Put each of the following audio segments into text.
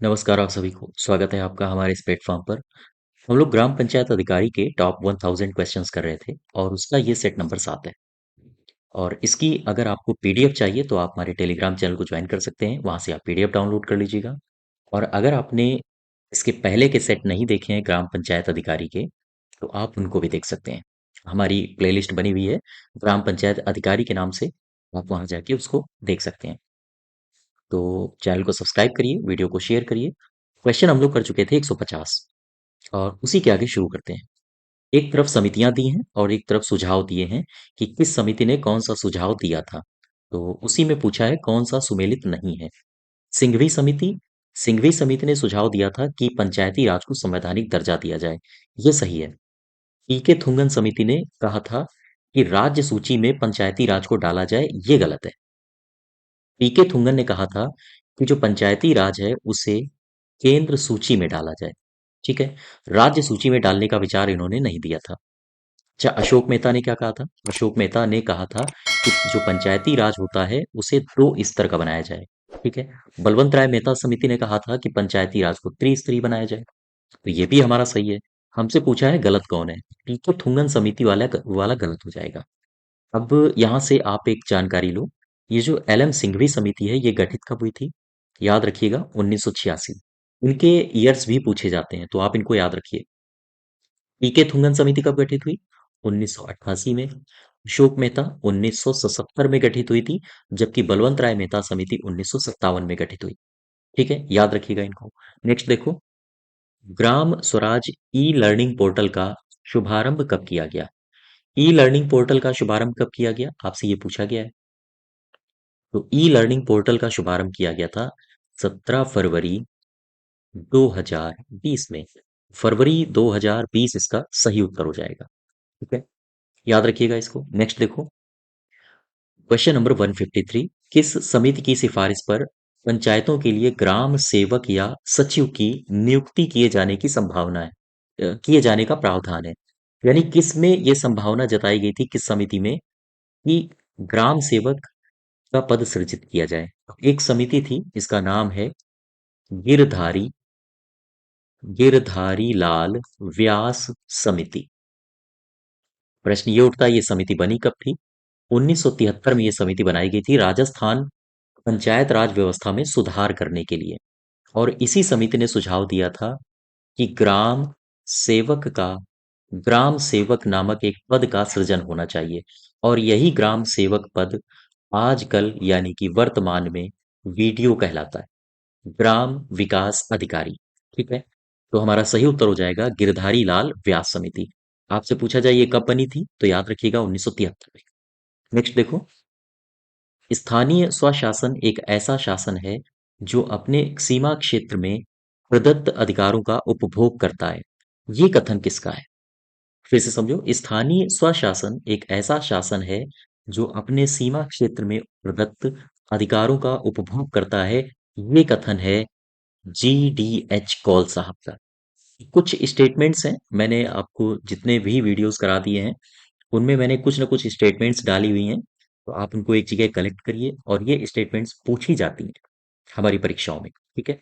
नमस्कार आप सभी को स्वागत है आपका हमारे इस प्लेटफॉर्म पर। हम लोग ग्राम पंचायत अधिकारी के टॉप 1000 क्वेश्चंस कर रहे थे और उसका ये सेट नंबर 7 है। और इसकी अगर आपको पीडीएफ चाहिए तो आप हमारे टेलीग्राम चैनल को ज्वाइन कर सकते हैं, वहां से आप पीडीएफ डाउनलोड कर लीजिएगा। और अगर आपने इसके पहले के सेट नहीं देखे हैं ग्राम पंचायत अधिकारी के, तो आप उनको भी देख सकते हैं। हमारी प्लेलिस्ट बनी हुई है ग्राम पंचायत अधिकारी के नाम से, आप वहां जाके उसको देख सकते हैं। तो चैनल को सब्सक्राइब करिए, वीडियो को शेयर करिए। क्वेश्चन हम लोग कर चुके थे 150 और उसी के आगे शुरू करते हैं। एक तरफ समितियां दी हैं और एक तरफ सुझाव दिए हैं कि किस समिति ने कौन सा सुझाव दिया था। तो उसी में पूछा है कौन सा सुमेलित नहीं है। सिंघवी समिति सिंघवी समिति ने सुझाव दिया था कि पंचायती राज को संवैधानिक दर्जा दिया जाए। ये सही है। पीके थुंगन समिति ने कहा था कि राज्य सूची में पंचायती राज को डाला जाए। ये गलत है। पीके थुंगन ने कहा था कि जो पंचायती राज है उसे केंद्र सूची में डाला जाए। ठीक है। राज्य सूची में डालने का विचार इन्होंने नहीं दिया था। अच्छा, अशोक मेहता ने क्या कहा था? अशोक मेहता ने कहा था कि जो पंचायती राज होता है उसे दो स्तर का बनाया जाए। ठीक है। बलवंत राय मेहता समिति ने कहा था कि पंचायती राज को त्रिस्तरीय बनाया जाए। तो ये भी हमारा सही है। हमसे पूछा है गलत कौन है? पीके थुंगन समिति वाला वाला गलत हो जाएगा। अब यहाँ से आप एक जानकारी लो। ये जो एल.एम. सिंघवी समिति है ये गठित कब हुई थी? याद रखिएगा 1986। इनके ईयर्स भी पूछे जाते हैं तो आप इनको याद रखिए। पीके थुंगन समिति कब गठित हुई? 1988 में। अशोक मेहता 1977 में गठित हुई थी, जबकि बलवंत राय मेहता समिति 1957 में गठित हुई। ठीक है, याद रखिएगा इनको। नेक्स्ट देखो, Gram Swaraj e learning portal का शुभारंभ कब किया गया? ई लर्निंग पोर्टल का शुभारंभ कब किया गया आपसे ये पूछा गया है। तो ई लर्निंग पोर्टल का शुभारंभ किया गया था 17 फरवरी 2020 में। फरवरी 2020 इसका सही उत्तर हो जाएगा। ठीक है, याद रखिएगा इसको। नेक्स्ट देखो, क्वेश्चन नंबर 153। किस समिति की सिफारिश पर पंचायतों के लिए ग्राम सेवक या सचिव की नियुक्ति किए जाने की संभावना है, किए जाने का प्रावधान है? यानी किस में ये संभावना जताई गई थी, किस समिति में, कि ग्राम सेवक का पद सृजित किया जाए? एक समिति थी, इसका नाम है गिरधारी गिरधारी लाल व्यास समिति। प्रश्न ये उठता है ये समिति बनी कब थी? 1973 में ये समिति बनाई गई थी राजस्थान पंचायत राज व्यवस्था में सुधार करने के लिए। और इसी समिति ने सुझाव दिया था कि सेवक का ग्राम सेवक नामक एक पद का सृजन होना चाहिए। और यही ग्राम सेवक पद आजकल यानी कि वर्तमान में वीडियो कहलाता है, ग्राम विकास अधिकारी। ठीक है। तो हमारा सही उत्तर हो जाएगा गिरधारी लाल व्यास समिति। आपसे पूछा जाए ये कब बनी थी तो याद रखिएगा 1973 में। नेक्स्ट देखो, स्थानीय स्वशासन एक ऐसा शासन है जो अपने सीमा क्षेत्र में प्रदत्त अधिकारों का उपभोग करता है। ये कथन किसका है? फिर से समझो, स्थानीय स्वशासन एक ऐसा शासन है जो अपने सीमा क्षेत्र में प्रदत्त अधिकारों का उपभोग करता है। ये कथन है GDH कौल साहब का। कुछ स्टेटमेंट्स हैं, मैंने आपको जितने भी वीडियोस करा दिए हैं उनमें मैंने कुछ ना कुछ स्टेटमेंट्स डाली हुई हैं। तो आप उनको एक जगह कलेक्ट करिए और ये स्टेटमेंट्स पूछी जाती हैं हमारी परीक्षाओं में। ठीक है,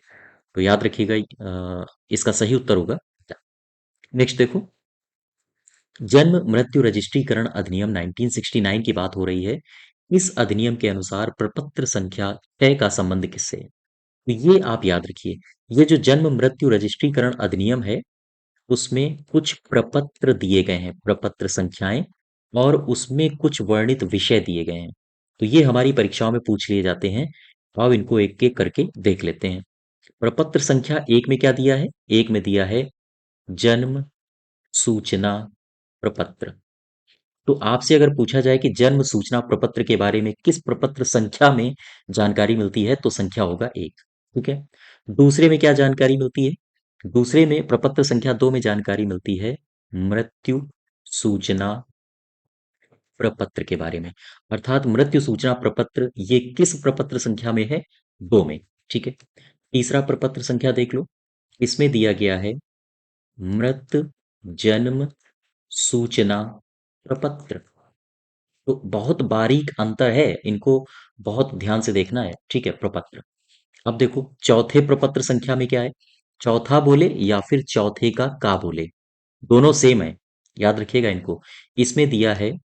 तो याद रखिएगा इसका सही उत्तर होगा। नेक्स्ट देखो, जन्म मृत्यु रजिस्ट्रीकरण अधिनियम 1969 की बात हो रही है। इस अधिनियम के अनुसार प्रपत्र संख्या 6 का संबंध किससे है? तो ये आप याद रखिए। ये जो जन्म मृत्यु रजिस्ट्रीकरण अधिनियम है उसमें कुछ प्रपत्र दिए गए हैं, प्रपत्र संख्याएं, और उसमें कुछ वर्णित विषय दिए गए हैं। तो ये हमारी परीक्षाओं में पूछ लिए जाते हैं। तो अब इनको एक एक करके देख लेते हैं। प्रपत्र संख्या एक में क्या दिया है? एक में दिया है जन्म सूचना प्रपत्र। तो आपसे अगर पूछा जाए कि जन्म सूचना प्रपत्र के बारे में किस प्रपत्र संख्या में जानकारी मिलती है तो संख्या होगा एक। ठीक है। दूसरे में क्या जानकारी मिलती है? दूसरे में प्रपत्र संख्या 2 में जानकारी मिलती है मृत्यु सूचना प्रपत्र के बारे में। अर्थात मृत्यु सूचना प्रपत्र ये किस प्रपत्र संख्या में है? 2 में। ठीक है। तीसरा प्रपत्र संख्या देख लो, इसमें दिया गया है मृत जन्म सूचना प्रपत्र। तो बहुत बारीक अंतर है, इनको बहुत ध्यान से देखना है। ठीक है, प्रपत्र। अब देखो चौथे प्रपत्र संख्या में क्या है, चौथा बोले या फिर चौथे का बोले, दोनों सेम है, याद रखिएगा इनको। इसमें दिया है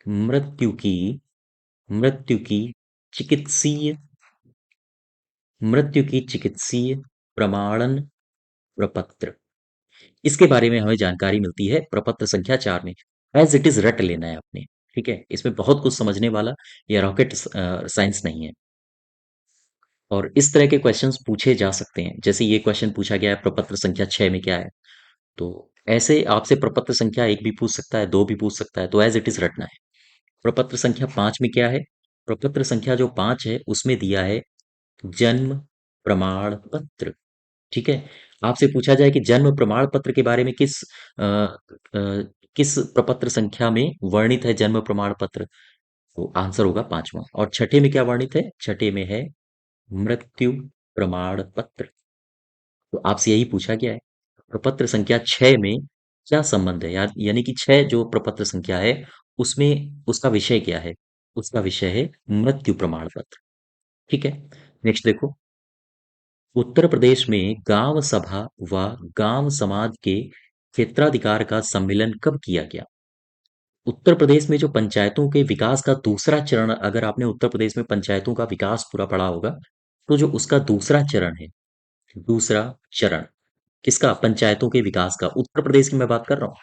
मृत्यु की मृत्यु की चिकित्सीय मृत्यु की चिकित्सीय प्रमाणन प्रपत्र। इसके बारे में हमें जानकारी मिलती है प्रपत्र संख्या 4 में। एज इट इज रट लेना है आपने, ठीक है, इसमें बहुत कुछ समझने वाला या रॉकेट साइंस नहीं है। और इस तरह के क्वेश्चंस पूछे जा सकते हैं, जैसे ये क्वेश्चन पूछा गया है प्रपत्र संख्या 6 में क्या है, तो ऐसे आपसे प्रपत्र संख्या 1 भी पूछ सकता है, 2 भी पूछ सकता है, तो एज इट इज रटना है। प्रपत्र संख्या 5 में क्या है, प्रपत्र संख्या जो 5 है उसमें दिया है जन्म प्रमाण पत्र। ठीक है, आपसे पूछा जाए कि जन्म प्रमाण पत्र के बारे में किस प्रपत्र संख्या में वर्णित है जन्म प्रमाण पत्र, तो आंसर होगा 5वां। और छठे में क्या वर्णित है, छठे में है मृत्यु प्रमाण पत्र। तो आपसे यही पूछा गया है प्रपत्र संख्या 6 में क्या संबंध है यार, यानी कि 6 जो प्रपत्र संख्या है उसमें उसका विषय क्या है, उसका विषय है मृत्यु प्रमाण पत्र। ठीक है, नेक्स्ट देखो, उत्तर प्रदेश में गांव सभा व गांव समाज के क्षेत्राधिकार का सम्मेलन कब किया गया। उत्तर प्रदेश में जो पंचायतों के विकास का दूसरा चरण, अगर आपने उत्तर प्रदेश में पंचायतों का विकास पूरा पढ़ा होगा, तो जो उसका दूसरा चरण है, दूसरा चरण किसका, पंचायतों के विकास का, उत्तर प्रदेश की मैं बात कर रहा हूँ।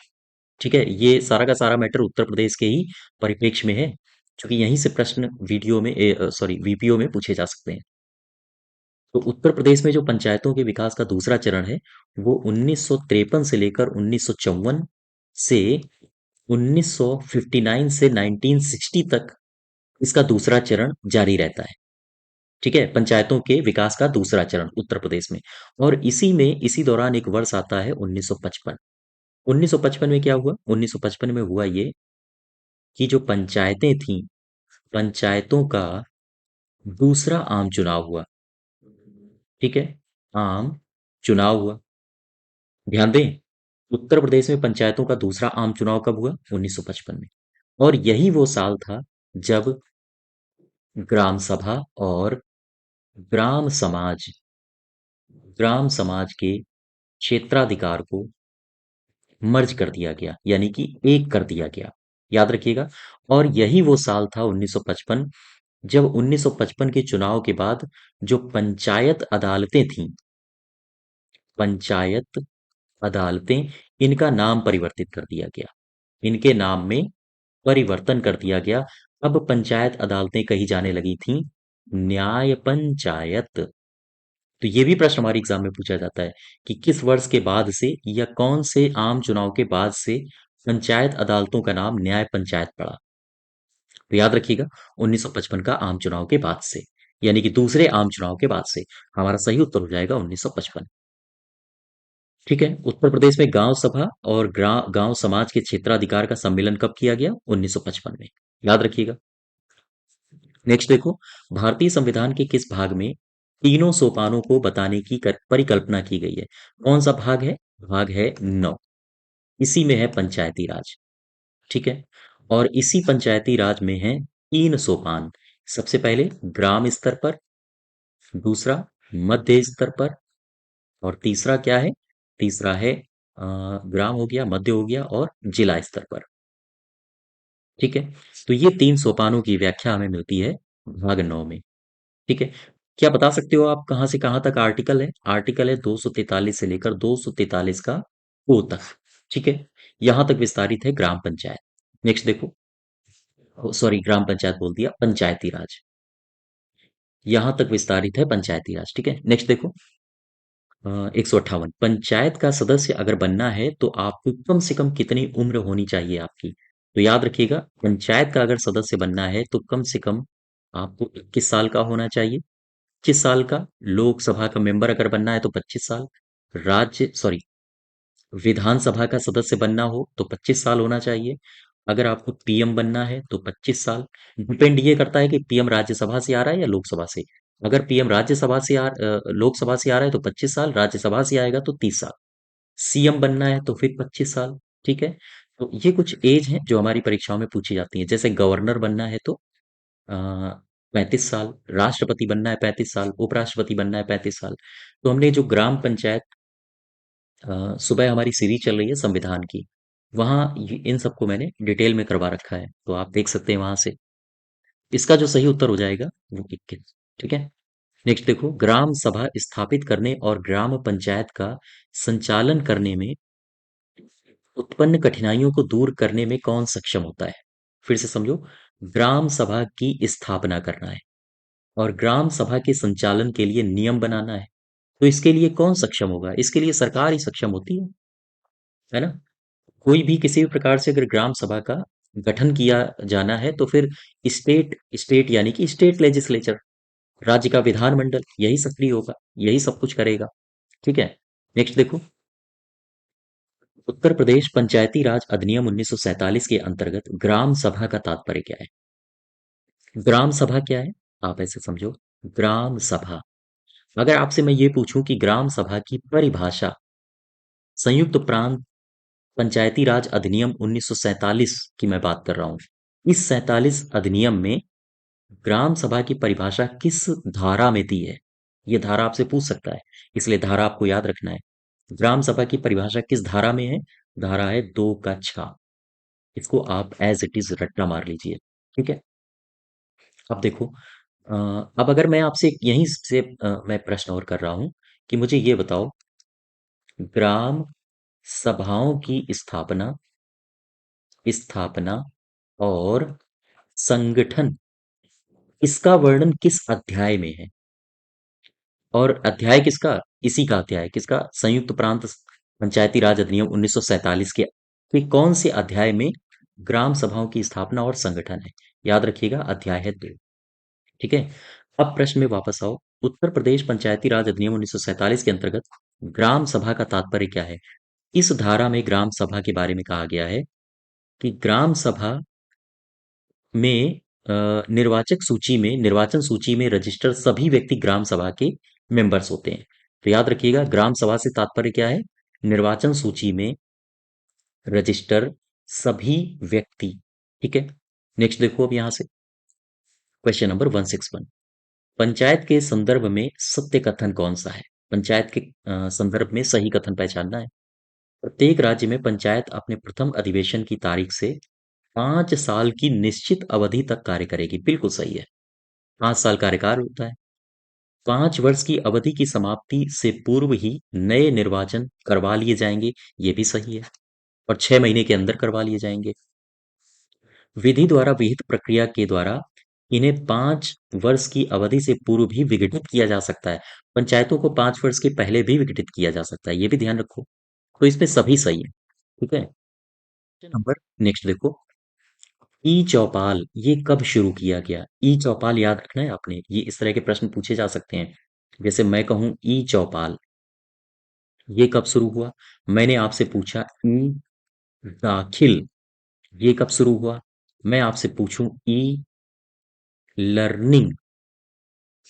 ठीक है, ये सारा का सारा मैटर उत्तर प्रदेश के ही परिप्रेक्ष्य में है, क्योंकि यहीं से प्रश्न वीडियो में सॉरी वीपीओ में पूछे जा सकते हैं। तो उत्तर प्रदेश में जो पंचायतों के विकास का दूसरा चरण है, वो 1953 से लेकर 1954 से 1959 से 1960 तक इसका दूसरा चरण जारी रहता है। ठीक है, पंचायतों के विकास का दूसरा चरण उत्तर प्रदेश में। और इसी दौरान एक वर्ष आता है 1955। 1955 में क्या हुआ, 1955 में हुआ ये कि जो पंचायतें थीं, पंचायतों का दूसरा आम चुनाव हुआ। ठीक है, आम चुनाव हुआ, ध्यान दें, उत्तर प्रदेश में पंचायतों का दूसरा आम चुनाव कब हुआ, 1955 में। और यही वो साल था जब ग्राम सभा और ग्राम समाज ग्राम समाज के क्षेत्राधिकार को मर्ज कर दिया गया, यानी कि एक कर दिया गया, याद रखिएगा। और यही वो साल था 1955, जब 1955 के चुनाव के बाद जो पंचायत अदालतें थीं, पंचायत अदालतें, इनका नाम परिवर्तित कर दिया गया, इनके नाम में परिवर्तन कर दिया गया। अब पंचायत अदालतें कही जाने लगी थीं न्याय पंचायत। तो ये भी प्रश्न हमारे एग्जाम में पूछा जाता है कि किस वर्ष के बाद से या कौन से आम चुनाव के बाद से पंचायत अदालतों का नाम न्याय पंचायत पड़ा। तो याद रखिएगा 1955 का आम चुनाव के बाद से, यानी कि दूसरे आम चुनाव के बाद से। हमारा सही उत्तर हो जाएगा 1955। ठीक है, उत्तर प्रदेश में गांव सभा और गांव समाज के क्षेत्राधिकार का सम्मेलन कब किया गया, 1955 में, याद रखिएगा। नेक्स्ट देखो, भारतीय संविधान के किस भाग में तीनों सोपानों को बताने की परिकल्पना की गई है। कौन सा भाग है, भाग है 9। इसी में है पंचायती राज। ठीक है, और इसी पंचायती राज में है तीन सोपान। सबसे पहले ग्राम स्तर पर, दूसरा मध्य स्तर पर, और तीसरा क्या है, तीसरा है ग्राम हो गया, मध्य हो गया, और जिला स्तर पर। ठीक है, तो ये तीन सोपानों की व्याख्या हमें मिलती है भाग 9 में। ठीक है, क्या बता सकते हो आप कहां से कहां तक आर्टिकल है, आर्टिकल है 243 से लेकर 243 का ओ तक। ठीक है, यहां तक विस्तारित है ग्राम पंचायत। नेक्स्ट देखो, सॉरी ग्राम पंचायत बोल दिया, पंचायती राज, यहां तक विस्तारित है पंचायती राज। ठीक है, नेक्स्ट देखो, 158, पंचायत का सदस्य अगर बनना है तो आपको कम से कम कितनी उम्र होनी चाहिए आपकी। तो याद रखिएगा, पंचायत का अगर सदस्य बनना है तो कम से कम आपको 21 साल का होना चाहिए, 25 साल का। लोकसभा का मेंबर अगर बनना है तो 25 साल, राज्य सॉरी विधानसभा का सदस्य बनना हो तो 25 साल होना चाहिए। अगर आपको पीएम बनना है तो 25 साल। डिपेंड ये करता है कि पीएम राज्यसभा से आ रहा है या लोकसभा से। अगर पीएम लोकसभा से आ रहा है तो 25 साल, राज्यसभा से आएगा तो 30 साल। सीएम बनना है तो फिर 25 साल। ठीक है, तो ये कुछ एज हैं जो हमारी परीक्षाओं में पूछी जाती है। जैसे गवर्नर बनना है तो 35 साल। राष्ट्रपति बनना है 35 साल, उपराष्ट्रपति बनना है 35 साल। तो हमने जो ग्राम पंचायत, सुबह हमारी सीरीज चल रही है संविधान की, वहां इन सबको मैंने डिटेल में करवा रखा है, तो आप देख सकते हैं वहां से। इसका जो सही उत्तर हो जाएगा वो 21। ठीक है। नेक्स्ट देखो, ग्राम सभा स्थापित करने और ग्राम पंचायत का संचालन करने में उत्पन्न कठिनाइयों को दूर करने में कौन सक्षम होता है? फिर से समझो, ग्राम सभा की स्थापना करना है और ग्राम सभा के संचालन के लिए नियम बनाना है, तो इसके लिए कौन सक्षम होगा? इसके लिए सरकार ही सक्षम होती है ना? कोई भी किसी भी प्रकार से अगर ग्राम सभा का गठन किया जाना है तो फिर स्टेट स्टेट यानी कि स्टेट लेजिस्लेचर, राज्य का विधानमंडल यही सक्रिय होगा, यही सब कुछ करेगा। ठीक है। नेक्स्ट देखो, उत्तर प्रदेश पंचायती राज अधिनियम 1947 के अंतर्गत ग्राम सभा का तात्पर्य क्या है? ग्राम सभा क्या है? आप ऐसे समझो, ग्राम सभा। अगर आपसे मैं ये पूछूं कि ग्राम सभा की परिभाषा, संयुक्त प्रांत पंचायती राज अधिनियम 1947 की मैं बात कर रहा हूं, इस 47 अधिनियम में ग्राम सभा की परिभाषा किस धारा में दी है? ये धारा आपसे पूछ सकता है, इसलिए धारा आपको याद रखना है। ग्राम सभा की परिभाषा किस धारा में है? धारा है 2 का 6। इसको आप एज इट इज रट्टा मार लीजिए। ठीक है। अब देखो, अब अगर मैं आपसे यहीं से मैं प्रश्न और कर रहा हूं कि मुझे ये बताओ, ग्राम सभाओं की स्थापना स्थापना और संगठन, इसका वर्णन किस अध्याय में है? और अध्याय किसका? इसी का अध्याय किसका? संयुक्त प्रांत पंचायती राज अधिनियम 1947 के कौन से अध्याय में ग्राम सभाओं की स्थापना और संगठन है? याद रखिएगा, अध्याय है 2। ठीक है। अब प्रश्न में वापस आओ। उत्तर प्रदेश पंचायती राज अधिनियम 1947 के अंतर्गत ग्राम सभा का तात्पर्य क्या है? इस धारा में ग्राम सभा के बारे में कहा गया है कि ग्राम सभा में निर्वाचन सूची में रजिस्टर सभी व्यक्ति ग्राम सभा के मेंबर्स होते हैं। तो याद रखिएगा, ग्राम सभा से तात्पर्य क्या है? निर्वाचन सूची में रजिस्टर सभी व्यक्ति। ठीक है। नेक्स्ट देखो, अब यहां से क्वेश्चन नंबर 161। पंचायत के संदर्भ में सत्य कथन कौन सा है? पंचायत के संदर्भ में सही कथन पहचानना है। प्रत्येक राज्य में पंचायत अपने प्रथम अधिवेशन की तारीख से 5 साल की निश्चित अवधि तक कार्य करेगी। बिल्कुल सही है। 5 साल कार्यकाल होता है। 5 वर्ष की अवधि की समाप्ति से पूर्व ही नए निर्वाचन करवा लिए जाएंगे। ये भी सही है। और 6 महीने के अंदर करवा लिए जाएंगे। विधि द्वारा विहित प्रक्रिया के द्वारा इन्हें 5 वर्ष की अवधि से पूर्व भी विघटित किया जा सकता है। पंचायतों को 5 वर्ष के पहले भी विघटित किया जा सकता है, ये भी ध्यान रखो। तो इसमें सभी सही है। ठीक है। नंबर नेक्स्ट देखो, ई चौपाल ये कब शुरू किया गया? ई चौपाल याद रखना है आपने, ये इस तरह के प्रश्न पूछे जा सकते हैं। जैसे मैं कहूं ई चौपाल, ये कब शुरू हुआ? मैंने आपसे पूछा ई दाखिल, ये कब शुरू हुआ? मैं आपसे पूछूं ई लर्निंग,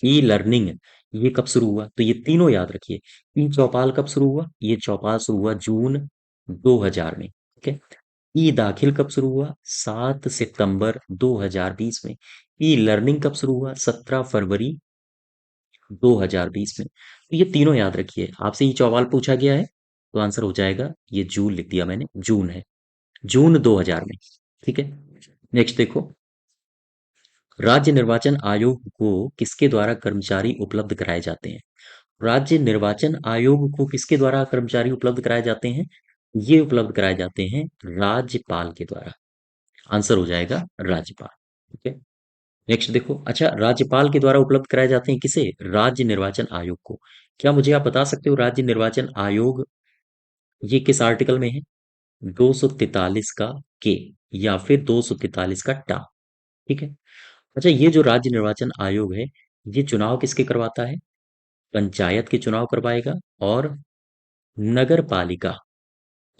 ई लर्निंग ये कब शुरू हुआ? तो ये तीनों याद रखिए। ई चौपाल कब शुरू हुआ? ये चौपाल शुरू हुआ जून 2000 में। ठीक है। ई दाखिल कब शुरू हुआ? 7 सितंबर 2020 में। ई लर्निंग कब शुरू हुआ? 17 फरवरी 2020 में। तो ये तीनों याद रखिए। आपसे ये चौपाल पूछा गया है तो आंसर हो जाएगा, ये जून लिख दिया मैंने, जून है, जून 2000 में। ठीक है। नेक्स्ट देखो, राज्य निर्वाचन आयोग को किसके द्वारा कर्मचारी उपलब्ध कराए जाते हैं? राज्य निर्वाचन आयोग को किसके द्वारा कर्मचारी उपलब्ध कराए जाते हैं? ये उपलब्ध कराए जाते हैं राज्यपाल के द्वारा। आंसर हो जाएगा राज्यपाल। ठीक है। नेक्स्ट देखो, अच्छा, राज्यपाल के द्वारा उपलब्ध कराए जाते हैं किसे? राज्य निर्वाचन आयोग को। क्या मुझे आप बता सकते हो राज्य निर्वाचन आयोग ये किस आर्टिकल में है? 243 का के या फिर 243 का टा। ठीक है। अच्छा, ये जो राज्य निर्वाचन आयोग है, ये चुनाव किसके करवाता है? पंचायत के चुनाव करवाएगा और नगर पालिका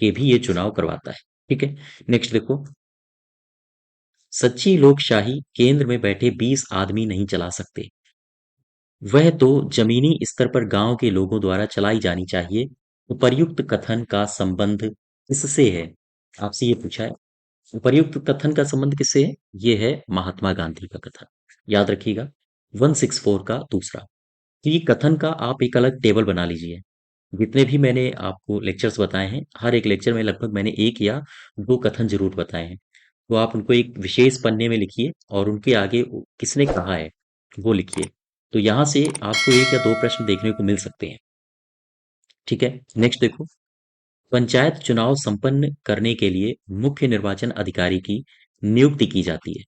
के भी ये चुनाव करवाता है। ठीक है। नेक्स्ट देखो, सच्ची लोकशाही केंद्र में बैठे 20 आदमी नहीं चला सकते, वह तो जमीनी स्तर पर गांव के लोगों द्वारा चलाई जानी चाहिए। उपर्युक्त कथन का संबंध किससे है? आपसे ये पूछा है। उपर्युक्त कथन का संबंध किससे है? ये है महात्मा गांधी का कथन। याद रखिएगा। 164 का दूसरा, तो ये कथन का आप एक अलग टेबल बना लीजिए। जितने भी मैंने आपको लेक्चर्स बताए हैं, हर एक लेक्चर में लगभग मैंने एक या दो कथन जरूर बताए हैं। तो आप उनको एक विशेष पन्ने में लिखिए और उनके आगे किसने कहा है वो लिखिए। तो यहाँ से आपको एक या दो प्रश्न देखने को मिल सकते हैं। ठीक है, नेक्स्ट देखो। पंचायत चुनाव संपन्न करने के लिए मुख्य निर्वाचन अधिकारी की नियुक्ति की जाती है।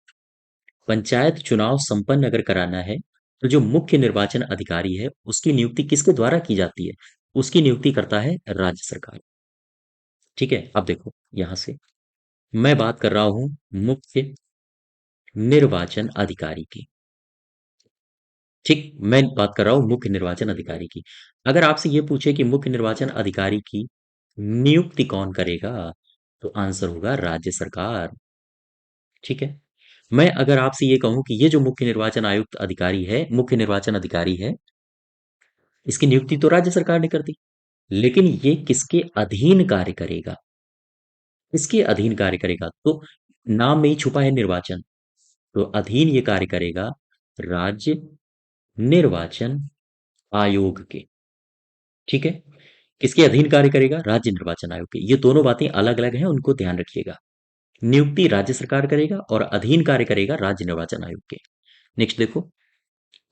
पंचायत चुनाव संपन्न अगर कराना है तो जो मुख्य निर्वाचन अधिकारी है उसकी नियुक्ति किसके द्वारा की जाती है? उसकी नियुक्ति करता है राज्य सरकार। ठीक है, अब देखो यहां से मैं बात कर रहा हूं मुख्य निर्वाचन अधिकारी की। ठीक, मैं बात कर रहा हूं मुख्य निर्वाचन अधिकारी की। अगर आपसे ये पूछे कि मुख्य निर्वाचन अधिकारी की नियुक्ति कौन करेगा, तो आंसर होगा राज्य सरकार। ठीक है, मैं अगर आपसे ये कहूं कि ये जो मुख्य निर्वाचन आयुक्त अधिकारी है, मुख्य निर्वाचन अधिकारी है, इसकी नियुक्ति तो राज्य सरकार ने कर दी, लेकिन ये किसके अधीन कार्य करेगा? किसके अधीन कार्य करेगा? तो नाम में ही छुपा है निर्वाचन, तो अधीन ये कार्य करेगा राज्य निर्वाचन आयोग के। ठीक है, किसके अधीन कार्य करेगा? राज्य निर्वाचन आयोग के। ये दोनों बातें अलग अलग हैं, उनको ध्यान रखिएगा। नियुक्ति राज्य सरकार करेगा और अधीन कार्य करेगा राज्य निर्वाचन आयोग के। नेक्स्ट देखो,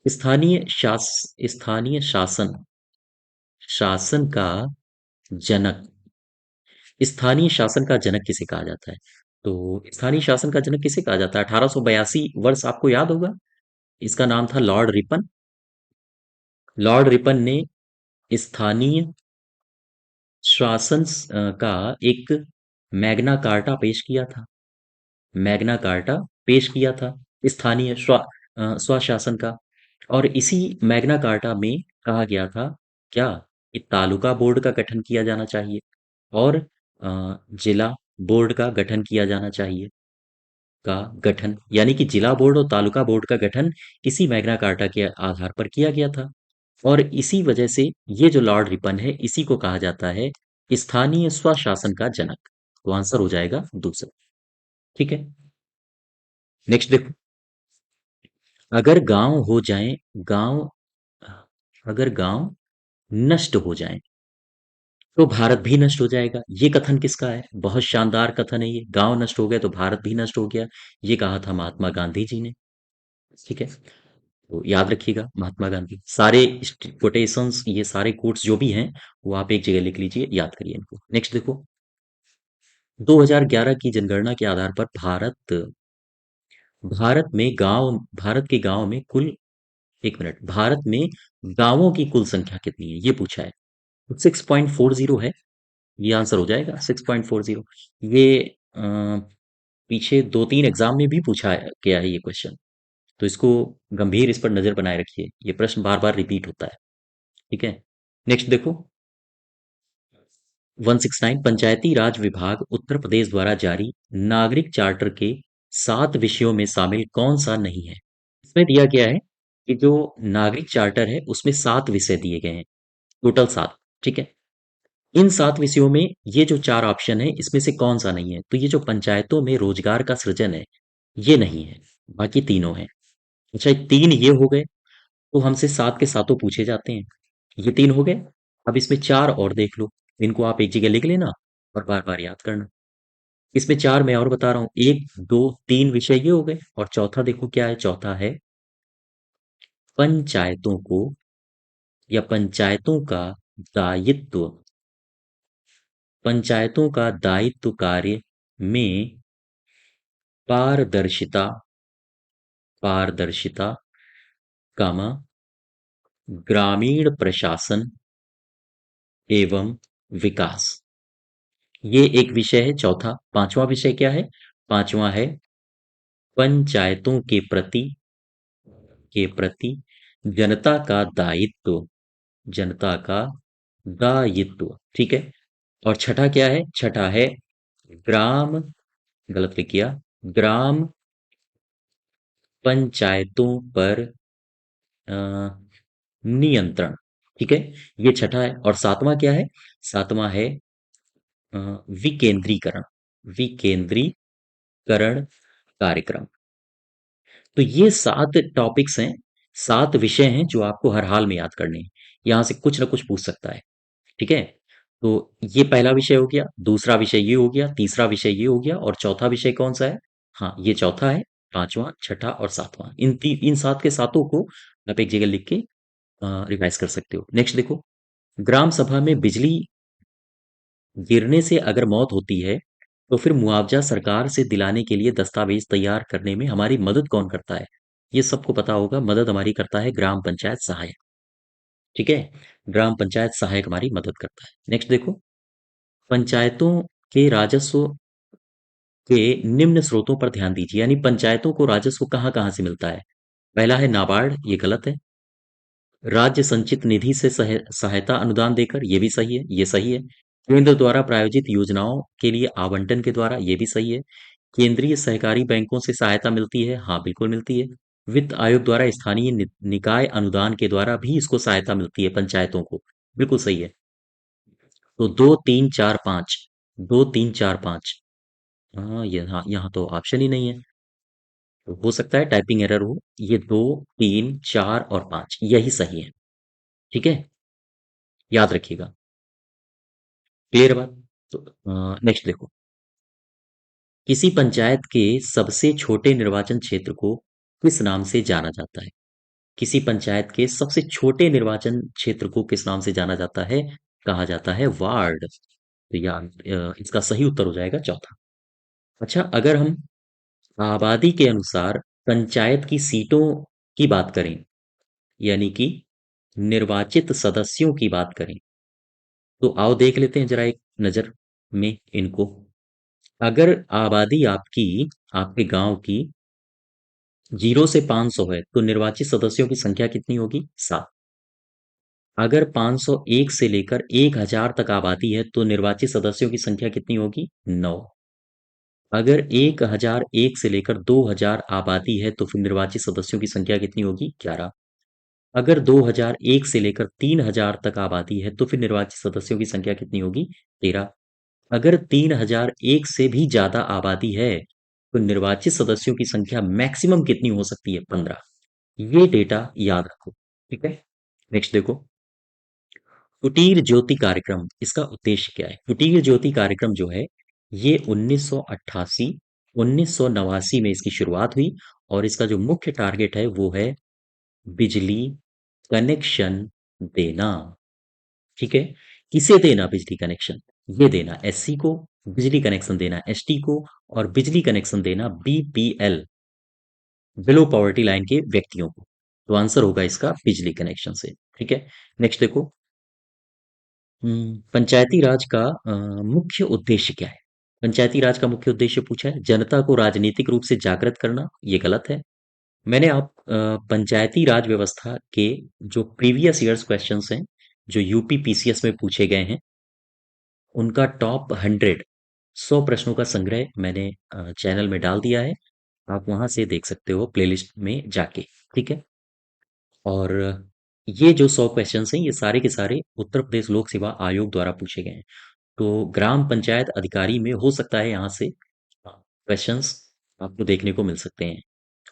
स्थानीय शासन शासन का जनक, स्थानीय शासन का जनक किसे कहा जाता है? तो स्थानीय शासन का जनक किसे कहा जाता है? 1882 वर्ष आपको याद होगा, इसका नाम था लॉर्ड रिपन। लॉर्ड रिपन ने स्थानीय शासन का एक मैग्ना कार्टा पेश किया था। मैग्ना कार्टा पेश किया था स्थानीय स्वशासन का। और इसी मैग्ना कार्टा में कहा गया था क्या, कि तालुका बोर्ड का गठन किया जाना चाहिए और जिला बोर्ड का गठन किया जाना चाहिए। का गठन यानी कि जिला बोर्ड और तालुका बोर्ड का गठन इसी मैग्ना कार्टा के आधार पर किया गया था। और इसी वजह से ये जो लॉर्ड रिपन है, इसी को कहा जाता है स्थानीय स्वशासन का जनक। तो आंसर हो जाएगा दूसरा। ठीक है, नेक्स्ट देखो। अगर गांव हो जाए गांव अगर गांव नष्ट हो जाए तो भारत भी नष्ट हो जाएगा। ये कथन किसका है? बहुत शानदार कथन है ये। गांव नष्ट हो गया तो भारत भी नष्ट हो गया, ये कहा था महात्मा गांधी जी ने। ठीक है, तो याद रखिएगा महात्मा गांधी। सारे कोटेशंस, ये सारे कोट्स जो भी हैं, वो आप एक जगह लिख लीजिए, याद करिए इनको। नेक्स्ट देखो, 2011 की जनगणना के आधार पर भारत के गांव में कुल, एक मिनट, भारत में गांवों की कुल संख्या कितनी है ये पूछा है। 6.40 है, ये आंसर हो जाएगा 6.40। ये पीछे दो तीन एग्जाम में भी पूछा गया है ये क्वेश्चन, तो इसको गंभीर इस पर नजर बनाए रखिए, ये प्रश्न बार बार रिपीट होता है। ठीक है, नेक्स्ट देखो, 169, पंचायती राज विभाग उत्तर प्रदेश द्वारा जारी नागरिक चार्टर के 7 विषयों में शामिल कौन सा नहीं है? इसमें दिया गया है कि जो नागरिक चार्टर है उसमें 7 विषय दिए गए हैं, टोटल 7। ठीक है, इन 7 विषयों में ये जो 4 ऑप्शन है इसमें से कौन सा नहीं है? तो ये जो पंचायतों में रोजगार का सृजन है, ये नहीं है, बाकी तीनों हैं। अच्छा, 3 ये हो गए, तो हमसे 7 के सातों पूछे जाते हैं। ये 3 हो गए, अब इसमें 4 और देख लो, इनको आप एक जगह लिख लेना और बार बार याद करना। इसमें 4 मैं और बता रहा हूँ, 1 2 3 विषय ये हो गए, और चौथा देखो क्या है, चौथा है पंचायतों को या दायित्व पंचायतों का दायित्व कार्य में पारदर्शिता पारदर्शिता, कामा ग्रामीण प्रशासन एवं विकास, ये एक विषय है चौथा। पांचवा विषय क्या है? पांचवा है पंचायतों के प्रति जनता का दायित्व, जनता का दायित्व। ठीक है, और छठा क्या है? छठा है ग्राम, गलत लिख किया, ग्राम पंचायतों पर अ, नियंत्रण। ठीक है, ये छठा है। और सातवां क्या है? सातवां है अ, विकेंद्रीकरण, विकेंद्रीकरण कार्यक्रम। तो ये 7 टॉपिक्स हैं, 7 विषय हैं जो आपको हर हाल में याद करने हैं। यहाँ से कुछ ना कुछ पूछ सकता है, ठीक है? तो ये पहला विषय हो गया, दूसरा विषय ये हो गया, तीसरा विषय ये हो गया और चौथा विषय कौन-सा है? हाँ, ये चौथा है, 5वां, छठा और 7वां। इन 7 के सातों को आप एक जगह लिख के रिवाइज़ कर सकते हो। नेक्स्ट देखो, ग्राम सभा में बिजली गिरने से अगर मौत होती है, तो फिर मुआवजा सरकार से दिलाने के लिए दस्तावेज तैयार करने में हमारी मदद कौन करता है? ये सबको पता होगा, मदद हमारी करता है ग्राम पंचायत सहायक, ठीक है? ग्राम पंचायत सहायक हमारी मदद करता है। नेक्स्ट देखो, पंचायतों के राजस्व के निम्न स्रोतों पर ध्यान दीजिए, यानी पंचायतों को राजस्व कहाँ-कहाँ से मिलता है? पहला है नाबार्ड, ये गलत है। राज्य संचित निधि से सहायता अनुदान देकर, ये भी सही है, ये सही है। केंद्र द्वारा प्रायोजित योजनाओं के लिए आवंटन के द्वारा, ये भी सही है। केंद्रीय सहकारी बैंकों से सहायता मिलती है, हाँ बिल्कुल मिलती है। वित्त आयोग द्वारा स्थानीय निकाय अनुदान के द्वारा भी इसको सहायता मिलती है पंचायतों को, बिल्कुल सही है। तो 2 3 4 5, 2 3 4 5, हाँ ये, हाँ यहाँ तो ऑप्शन ही नहीं है, तो हो सकता है टाइपिंग एरर हो। ये 2 3 4 और 5 यही सही है, ठीक है, याद रखिएगा। क्लियर बात? तो नेक्स्ट देखो, किसी पंचायत के सबसे छोटे निर्वाचन क्षेत्र को किस नाम से जाना जाता है? किसी पंचायत के सबसे छोटे निर्वाचन क्षेत्र को किस नाम से जाना जाता है? कहा जाता है वार्ड। तो यार इसका सही उत्तर हो जाएगा चौथा। अच्छा, अगर हम आबादी के अनुसार पंचायत की सीटों की बात करें, यानी कि निर्वाचित सदस्यों की बात करें, तो आओ देख लेते हैं जरा एक नजर में इनको। अगर आबादी आपकी, आपके गांव की 0 से 500 है, तो निर्वाचित सदस्यों की संख्या कितनी होगी? 7। अगर 501 से लेकर 1000 तक आबादी है, तो निर्वाचित सदस्यों की संख्या कितनी होगी? 9। अगर 1001 से लेकर 2000 आबादी है, तो फिर निर्वाचित सदस्यों की संख्या कितनी होगी? 11। अगर 2001 से लेकर 3000 तक आबादी है, तो फिर निर्वाचित सदस्यों की संख्या कितनी होगी? 13। अगर 3001 से भी ज्यादा आबादी है, तो निर्वाचित सदस्यों की संख्या मैक्सिमम कितनी हो सकती है? 15। ये डेटा याद रखो, ठीक है। नेक्स्ट देखो, कुटीर ज्योति कार्यक्रम, इसका उद्देश्य क्या है? कुटीर ज्योति कार्यक्रम जो है, ये 1988 1989 में इसकी शुरुआत हुई और इसका जो मुख्य टारगेट है वो है बिजली कनेक्शन देना, ठीक है। किसे देना बिजली कनेक्शन? ये देना एससी को, बिजली कनेक्शन देना एसटी को, और बिजली कनेक्शन देना बीपीएल, बिलो पॉवर्टी लाइन के व्यक्तियों को। तो आंसर होगा इसका बिजली कनेक्शन से, ठीक है। नेक्स्ट देखो, पंचायती राज का मुख्य उद्देश्य क्या है? पंचायती राज का मुख्य उद्देश्य पूछा है, जनता को राजनीतिक रूप से जागृत करना, ये गलत है। मैंने पंचायती राज व्यवस्था के जो प्रीवियस ईयर्स क्वेश्चंस हैं, जो यूपी पीसीएस में पूछे गए हैं, उनका टॉप 100 प्रश्नों का संग्रह मैंने चैनल में डाल दिया है। आप वहां से देख सकते हो प्लेलिस्ट में जाके, ठीक है। और ये जो 100 क्वेश्चंस हैं, ये सारे के सारे उत्तर प्रदेश लोक सेवा आयोग द्वारा पूछे गए हैं। तो ग्राम पंचायत अधिकारी में हो सकता है यहाँ से क्वेश्चंस आपको देखने को मिल सकते हैं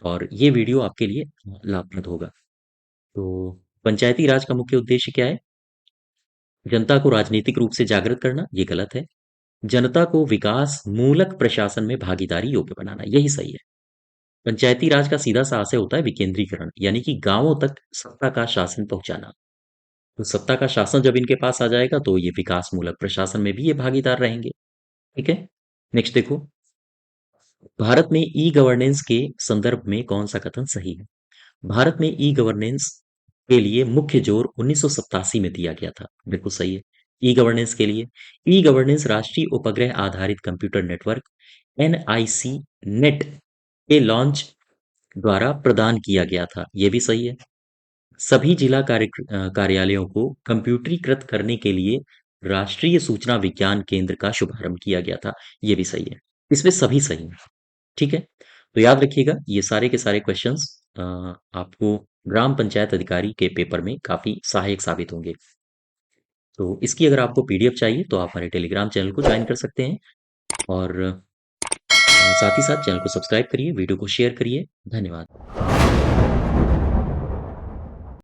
और ये वीडियो आपके लिए लाभप्रद होगा। तो पंचायती राज का मुख्य उद्देश्य क्या है? जनता को राजनीतिक रूप से जागृत करना, ये गलत है। जनता को विकास मूलक प्रशासन में भागीदारी योग्य बनाना, यही सही है। पंचायती राज का सीधा सा आशय होता है विकेंद्रीकरण, यानी कि गांवों तक सत्ता का शासन पहुंचाना। तो सत्ता का शासन जब इनके पास आ जाएगा, तो ये विकास मूलक प्रशासन में भी ये भागीदार रहेंगे, ठीक है। नेक्स्ट देखो, भारत में ई गवर्नेंस के संदर्भ में कौन सा कथन सही है? भारत में ई गवर्नेंस के लिए मुख्य जोर 1987 में दिया गया था, बिल्कुल सही है। ई गवर्नेंस के लिए, ई गवर्नेंस राष्ट्रीय उपग्रह आधारित कंप्यूटर नेटवर्क एनआईसी नेट के लॉन्च द्वारा प्रदान किया गया था, ये भी सही है। सभी जिला कार्यालयों को कंप्यूटरीकृत करने के लिए राष्ट्रीय सूचना विज्ञान केंद्र का शुभारंभ किया गया था, ये भी सही है। इसमें सभी सही है, ठीक है। तो याद रखिएगा, ये सारे के सारे क्वेश्चंस आपको ग्राम पंचायत अधिकारी के पेपर में काफी सहायक साबित होंगे। तो इसकी अगर आपको पीडीएफ चाहिए, तो आप हमारे टेलीग्राम चैनल को ज्वाइन कर सकते हैं और साथ ही साथ चैनल को सब्सक्राइब करिए, वीडियो को शेयर करिए। धन्यवाद।